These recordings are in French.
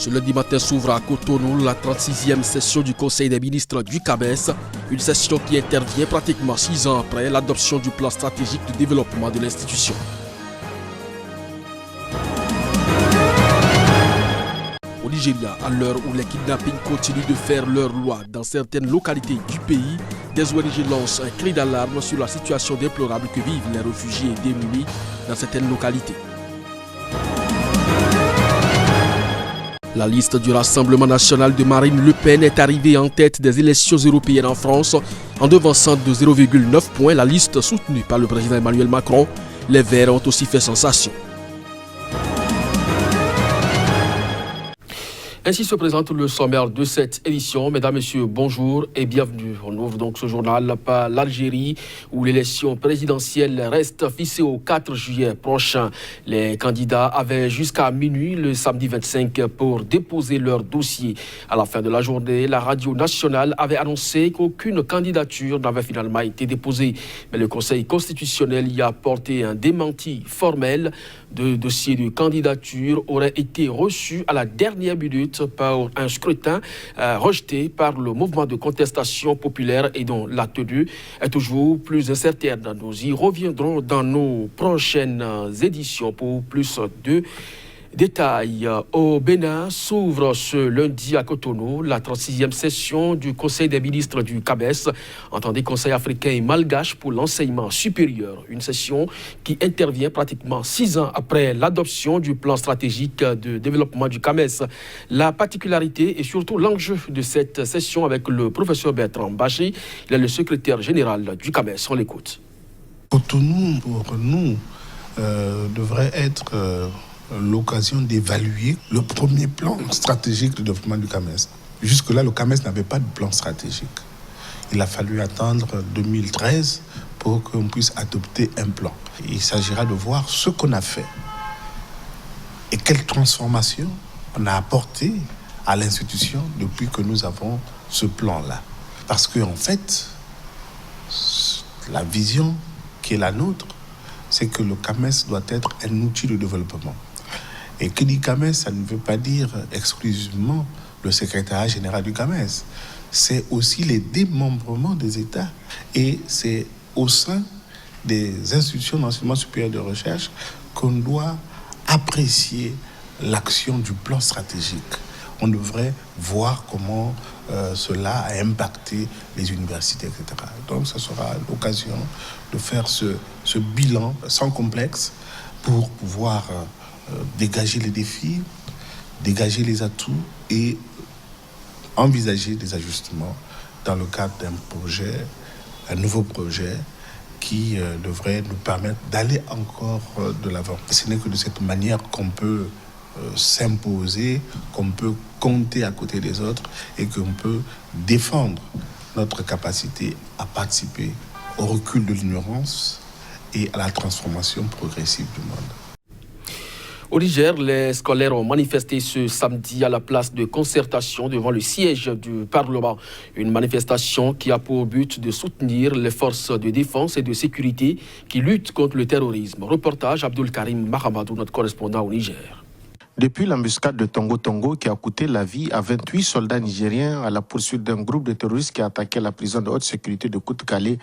Ce lundi matin s'ouvre à Cotonou la 36e session du Conseil des ministres du CAMES, une session qui intervient pratiquement 6 ans après l'adoption du plan stratégique de développement de l'institution. Au Nigeria, à l'heure où les kidnappings continuent de faire leur loi dans certaines localités du pays, des ONG lancent un cri d'alarme sur la situation déplorable que vivent les réfugiés démunis dans certaines localités. La liste du Rassemblement national de Marine Le Pen est arrivée en tête des élections européennes en France, en devançant de 0,9 points la liste soutenue par le président Emmanuel Macron. Les Verts ont aussi fait sensation. Ainsi se présente le sommaire de cette édition. Mesdames, Messieurs, bonjour et bienvenue. On ouvre donc ce journal par l'Algérie où l'élection présidentielle reste fixée au 4 juillet prochain. Les candidats avaient jusqu'à minuit le samedi 25 pour déposer leur dossier. À la fin de la journée, la radio nationale avait annoncé qu'aucune candidature n'avait finalement été déposée. Mais le Conseil constitutionnel y a porté un démenti formel. Deux dossiers de candidature auraient été reçus à la dernière minute par un scrutin rejeté par le mouvement de contestation populaire et dont la tenue est toujours plus incertaine. Nous y reviendrons dans nos prochaines éditions pour plus de détails. Au Bénin s'ouvre ce lundi à Cotonou la 36e session du Conseil des ministres du CAMES, entendez Conseil africain et malgache pour l'enseignement supérieur. Une session qui intervient pratiquement 6 ans après l'adoption du plan stratégique de développement du CAMES. La particularité et surtout l'enjeu de cette session avec le professeur Bertrand Bachir, il est le secrétaire général du CAMES. On l'écoute. Cotonou, pour nous, devrait être l'occasion d'évaluer le premier plan stratégique de développement du CAMES. Jusque-là, le CAMES n'avait pas de plan stratégique. Il a fallu attendre 2013 pour qu'on puisse adopter un plan. Il s'agira de voir ce qu'on a fait et quelle transformation on a apporté à l'institution depuis que nous avons ce plan-là. Parce qu'en fait, la vision qui est la nôtre, c'est que le CAMES doit être un outil de développement. Et qui dit CAMES, ça ne veut pas dire exclusivement le secrétariat général du CAMES. C'est aussi les démembrements des États. Et c'est au sein des institutions d'enseignement supérieur de recherche qu'on doit apprécier l'action du plan stratégique. On devrait voir comment cela a impacté les universités, etc. Donc, ce sera l'occasion de faire ce bilan sans complexe pour pouvoir dégager les défis, dégager les atouts et envisager des ajustements dans le cadre d'un projet, un nouveau projet qui devrait nous permettre d'aller encore de l'avant. Ce n'est que de cette manière qu'on peut s'imposer, qu'on peut compter à côté des autres et qu'on peut défendre notre capacité à participer au recul de l'ignorance et à la transformation progressive du monde. Au Niger, les scolaires ont manifesté ce samedi à la place de concertation devant le siège du Parlement. Une manifestation qui a pour but de soutenir les forces de défense et de sécurité qui luttent contre le terrorisme. Reportage Abdul Karim Mahamadou, notre correspondant au Niger. Depuis l'embuscade de Tongo Tongo qui a coûté la vie à 28 soldats nigériens à la poursuite d'un groupe de terroristes qui a attaqué la prison de haute sécurité de Kout-Kalé,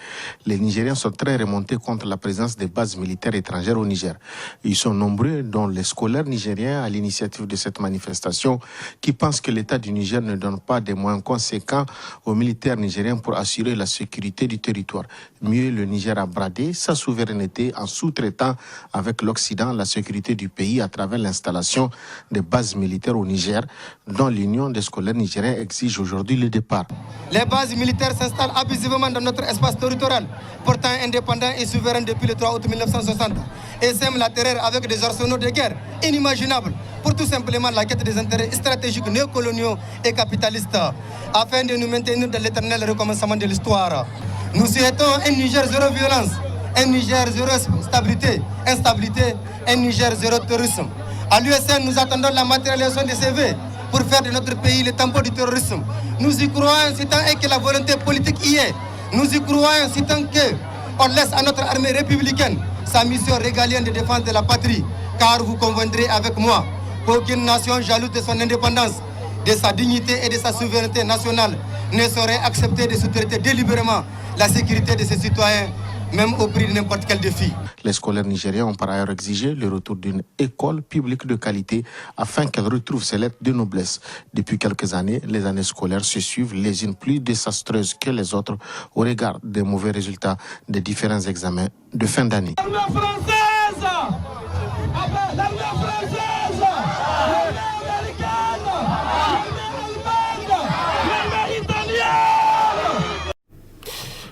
les Nigériens sont très remontés contre la présence des bases militaires étrangères au Niger. Ils sont nombreux, dont les scolaires nigériens à l'initiative de cette manifestation, qui pensent que l'État du Niger ne donne pas des moyens conséquents aux militaires nigériens pour assurer la sécurité du territoire. Mieux, le Niger a bradé sa souveraineté en sous-traitant avec l'Occident la sécurité du pays à travers l'installation des bases militaires au Niger, dont l'Union des scolaires nigériens exige aujourd'hui le départ. Les bases militaires s'installent abusivement dans notre espace territorial, pourtant indépendant et souverain depuis le 3 août 1960, et sèment la terreur avec des arsenaux de guerre inimaginables pour tout simplement la quête des intérêts stratégiques néocoloniaux et capitalistes, afin de nous maintenir dans l'éternel recommencement de l'histoire. Nous souhaitons un Niger zéro violence, un Niger zéro instabilité, un Niger zéro terrorisme. À l'USN, nous attendons la matérialisation des CV pour faire de notre pays le tampon du terrorisme. Nous y croyons si tant est que la volonté politique y est. Nous y croyons si tant qu'on laisse à notre armée républicaine sa mission régalienne de défense de la patrie. Car vous conviendrez avec moi qu'aucune nation jalouse de son indépendance, de sa dignité et de sa souveraineté nationale ne saurait accepter de sous-traiter délibérément la sécurité de ses citoyens, même au prix de n'importe quel défi. Les scolaires nigériens ont par ailleurs exigé le retour d'une école publique de qualité afin qu'elle retrouve ses lettres de noblesse. Depuis quelques années, les années scolaires se suivent les unes plus désastreuses que les autres au regard des mauvais résultats des différents examens de fin d'année.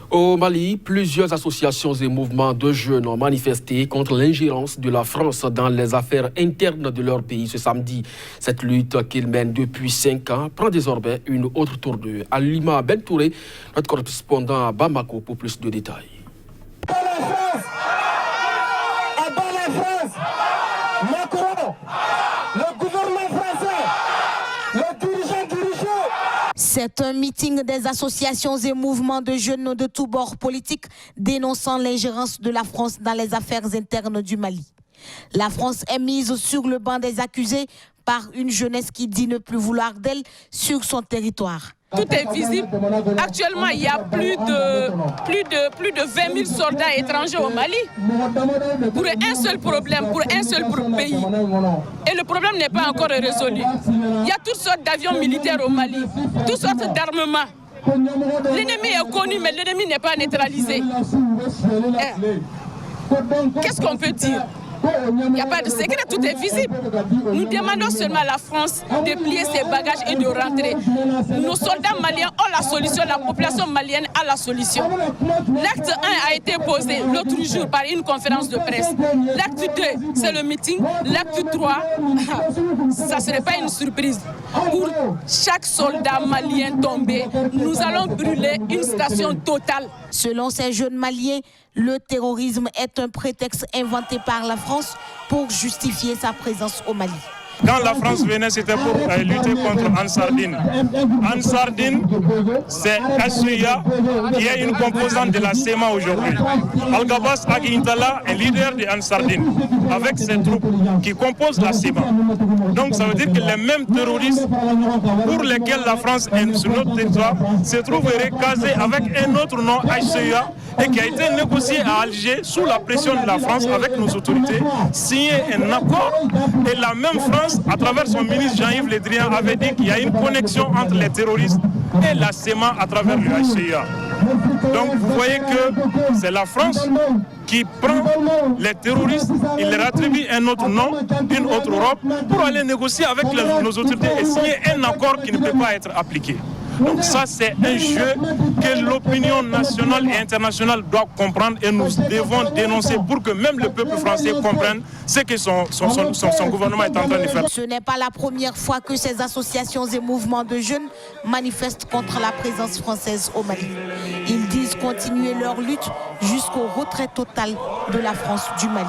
Au Mali, plusieurs associations et mouvements de jeunes ont manifesté contre l'ingérence de la France dans les affaires internes de leur pays ce samedi. Cette lutte qu'ils mènent depuis 5 ans prend désormais une autre tournure. Alima Bentouré, notre correspondant à Bamako, pour plus de détails. C'est un meeting des associations et mouvements de jeunes de tous bords politiques dénonçant l'ingérence de la France dans les affaires internes du Mali. La France est mise sur le banc des accusés par une jeunesse qui dit ne plus vouloir d'elle sur son territoire. Tout est visible. Actuellement, il y a plus de 20 000 soldats étrangers au Mali pour un seul problème, pour un seul pays. Et le problème n'est pas encore résolu. Il y a toutes sortes d'avions militaires au Mali, toutes sortes d'armements. L'ennemi est connu, mais l'ennemi n'est pas neutralisé. Qu'est-ce qu'on peut dire ? Il n'y a pas de secret, tout est visible. Nous demandons seulement à la France de plier ses bagages et de rentrer. Nos soldats maliens ont la solution, la population malienne a la solution. L'acte 1 a été posé l'autre jour par une conférence de presse. L'acte 2, c'est le meeting. L'acte 3, ça ne serait pas une surprise. Pour chaque soldat malien tombé, nous allons brûler une station totale. Selon ces jeunes maliens, le terrorisme est un prétexte inventé par la France pour justifier sa présence au Mali. Quand la France venait, c'était pour lutter contre Ansardine. Ansardine, c'est SUA qui est une composante de la SEMA aujourd'hui. Al-Gabas Aguintala est leader de Ansardine avec ses troupes qui composent la SEMA. Donc ça veut dire que les mêmes terroristes pour lesquels la France est sur notre territoire se trouveraient casés avec un autre nom, HCA, et qui a été négocié à Alger sous la pression de la France avec nos autorités, signé un accord, et la même France, à travers son ministre Jean-Yves Le Drian, avait dit qu'il y a une connexion entre les terroristes et la SEMA à travers le HCA. Donc vous voyez que c'est la France qui prend les terroristes, il leur attribue un autre nom, une autre Europe, pour aller négocier avec nos autorités et signer un accord qui ne peut pas être appliqué. Donc ça, c'est un jeu que l'opinion nationale et internationale doit comprendre et nous devons dénoncer pour que même le peuple français comprenne ce que son gouvernement est en train de faire. Ce n'est pas la première fois que ces associations et mouvements de jeunes manifestent contre la présence française au Mali. Ils disent continuer leur lutte jusqu'au retrait total de la France du Mali.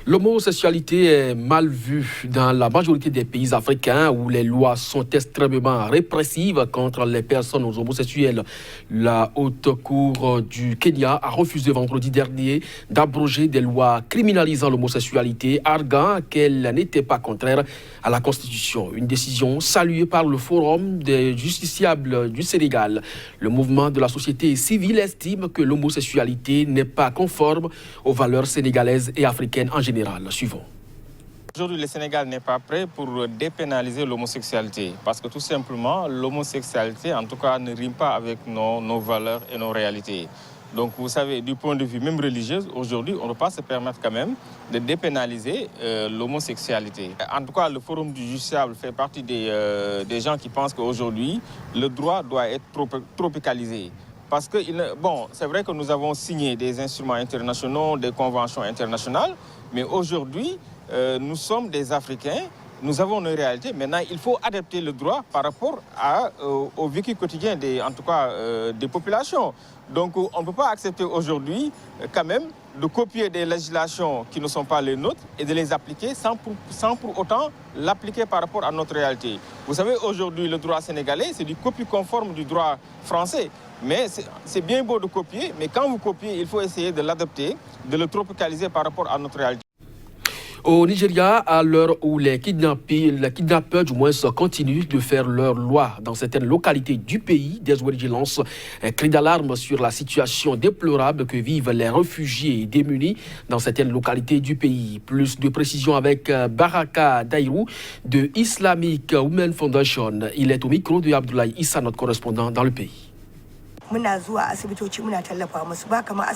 L'homosexualité est mal vue dans la majorité des pays africains où les lois sont extrêmement répressives contre les personnes homosexuelles. La Haute Cour du Kenya a refusé vendredi dernier d'abroger des lois criminalisant l'homosexualité, arguant qu'elle n'était pas contraire à la Constitution. Une décision saluée par le Forum des justiciables du Sénégal. Le mouvement de la société civile estime que l'homosexualité n'est pas conforme aux valeurs sénégalaises et africaines en général. Suivons. Aujourd'hui, le Sénégal n'est pas prêt pour dépénaliser l'homosexualité parce que tout simplement, l'homosexualité, en tout cas, ne rime pas avec nos valeurs et nos réalités. Donc, vous savez, du point de vue même religieux, aujourd'hui, on ne peut pas se permettre quand même de dépénaliser l'homosexualité. En tout cas, le Forum du justiciable fait partie des gens qui pensent qu'aujourd'hui, le droit doit être tropicalisé. Parce que, bon, c'est vrai que nous avons signé des instruments internationaux, des conventions internationales, mais aujourd'hui, nous sommes des Africains, nous avons une réalité. Maintenant, il faut adapter le droit par rapport au vécu quotidien des populations. Donc, on ne peut pas accepter aujourd'hui, quand même, de copier des législations qui ne sont pas les nôtres et de les appliquer sans pour autant l'appliquer par rapport à notre réalité. Vous savez, aujourd'hui, le droit sénégalais, c'est du copie conforme du droit français. Mais c'est bien beau de copier, mais quand vous copiez, il faut essayer de l'adapter, de le tropicaliser par rapport à notre réalité. Au Nigeria, à l'heure où les kidnappeurs du moins continuent de faire leur loi dans certaines localités du pays, des ONG lancent un cri d'alarme sur la situation déplorable que vivent les réfugiés démunis dans certaines localités du pays. Plus de précisions avec Baraka Dairou de Islamic Women Foundation. Il est au micro de Abdoulaye Issa, notre correspondant dans le pays.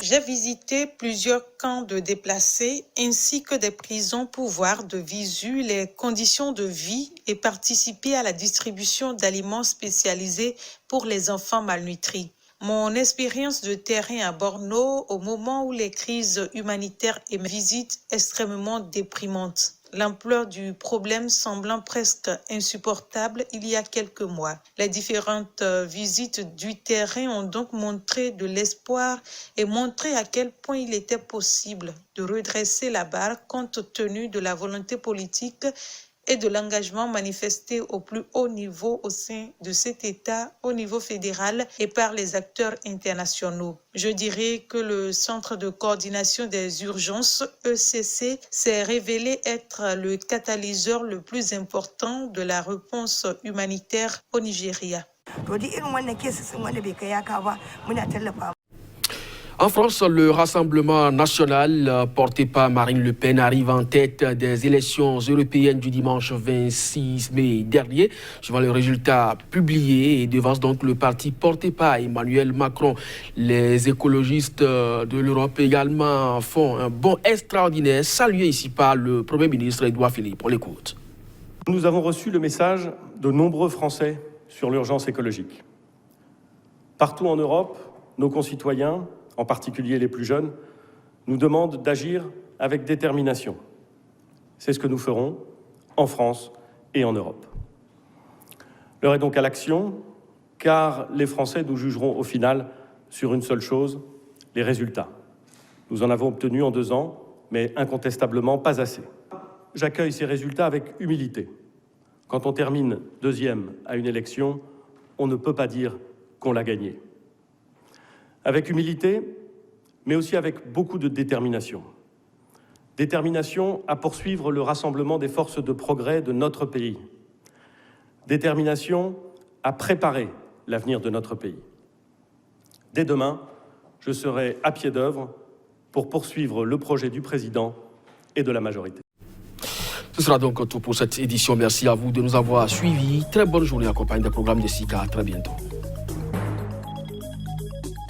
J'ai visité plusieurs camps de déplacés ainsi que des prisons pour voir de visu les conditions de vie et participer à la distribution d'aliments spécialisés pour les enfants malnutris. Mon expérience de terrain à Borno au moment où les crises humanitaires et mes visites extrêmement déprimantes. L'ampleur du problème semblant presque insupportable il y a quelques mois. Les différentes visites du terrain ont donc montré de l'espoir et montré à quel point il était possible de redresser la barre compte tenu de la volonté politique et de l'engagement manifesté au plus haut niveau au sein de cet État, au niveau fédéral et par les acteurs internationaux. Je dirais que le Centre de coordination des urgences, ECC, s'est révélé être le catalyseur le plus important de la réponse humanitaire au Nigeria. En France, le Rassemblement national porté par Marine Le Pen arrive en tête des élections européennes du dimanche 26 mai dernier. Suivant les résultats publiés et devance donc le parti porté par Emmanuel Macron. Les écologistes de l'Europe également font un bond extraordinaire, salué ici par le Premier ministre Édouard Philippe. On l'écoute. Nous avons reçu le message de nombreux Français sur l'urgence écologique. Partout en Europe, nos concitoyens, en particulier les plus jeunes, nous demandent d'agir avec détermination. C'est ce que nous ferons en France et en Europe. L'heure est donc à l'action, car les Français nous jugeront au final sur une seule chose, les résultats. Nous en avons obtenu en 2 ans, mais incontestablement pas assez. J'accueille ces résultats avec humilité. Quand on termine 2e à une élection, on ne peut pas dire qu'on l'a gagnée. Avec humilité, mais aussi avec beaucoup de détermination. Détermination à poursuivre le rassemblement des forces de progrès de notre pays. Détermination à préparer l'avenir de notre pays. Dès demain, je serai à pied d'œuvre pour poursuivre le projet du président et de la majorité. Ce sera donc tout pour cette édition. Merci à vous de nous avoir suivis. Très bonne journée accompagnée des programmes de SICA. À très bientôt.